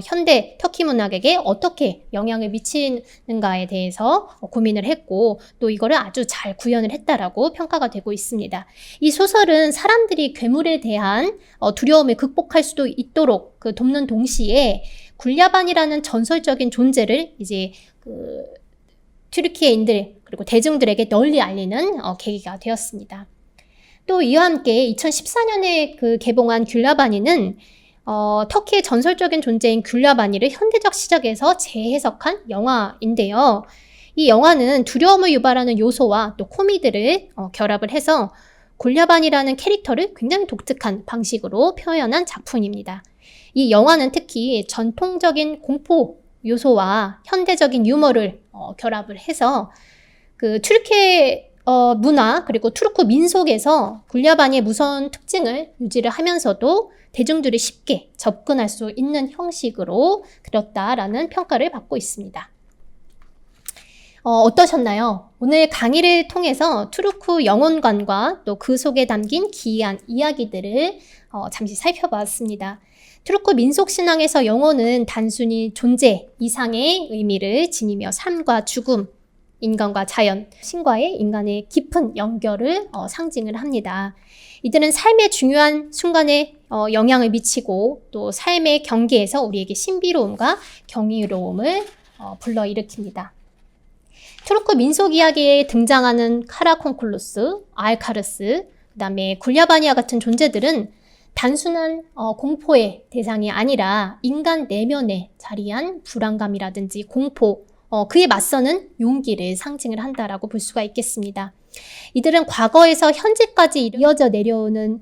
[SPEAKER 1] 현대 터키 문학에게 어떻게 영향을 미치는가에 대해서 고민을 했고 또 이거를 아주 잘 구현을 했다라고 평가가 되고 있습니다. 이 소설은 사람들이 괴물에 대한 두려움을 극복할 수도 있도록 돕는 동시에 굴야반이라는 전설적인 존재를 이제 튀르키예인들 그리고 대중들에게 널리 알리는 계기가 되었습니다. 또 이와 함께 2014년에 개봉한 굴야바니는 터키의 전설적인 존재인 굴야바니를 현대적 시각에서 재해석한 영화인데요. 이 영화는 두려움을 유발하는 요소와 또 코미디를 결합을 해서 굴야바니라는 캐릭터를 굉장히 독특한 방식으로 표현한 작품입니다. 이 영화는 특히 전통적인 공포 요소와 현대적인 유머를 결합을 해서 튀르키예 문화 그리고 투르크 민속에서 굴야바니의 무서운 특징을 유지를 하면서도 대중들이 쉽게 접근할 수 있는 형식으로 그렸다라는 평가를 받고 있습니다. 어떠셨나요? 오늘 강의를 통해서 투르크 영혼관과 또 그 속에 담긴 기이한 이야기들을 잠시 살펴봤습니다. 투르크 민속신앙에서 영혼은 단순히 존재 이상의 의미를 지니며 삶과 죽음, 인간과 자연, 신과의 인간의 깊은 연결을 상징을 합니다. 이들은 삶의 중요한 순간에 영향을 미치고 또 삶의 경계에서 우리에게 신비로움과 경이로움을 불러일으킵니다. 투르크 민속 이야기에 등장하는 카라콘콜로스, 알카르스, 그 다음에 굴야바니와 같은 존재들은 단순한 공포의 대상이 아니라 인간 내면에 자리한 불안감이라든지 공포, 그에 맞서는 용기를 상징을 한다라고 볼 수가 있겠습니다. 이들은 과거에서 현재까지 이어져 내려오는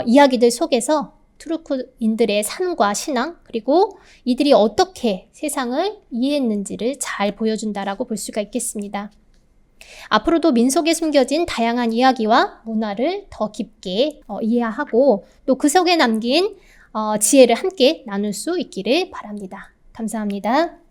[SPEAKER 1] 이야기들 속에서 투르크인들의 삶과 신앙, 그리고 이들이 어떻게 세상을 이해했는지를 잘 보여준다라고 볼 수가 있겠습니다. 앞으로도 민속에 숨겨진 다양한 이야기와 문화를 더 깊게 이해하고 또 그 속에 남긴 지혜를 함께 나눌 수 있기를 바랍니다. 감사합니다.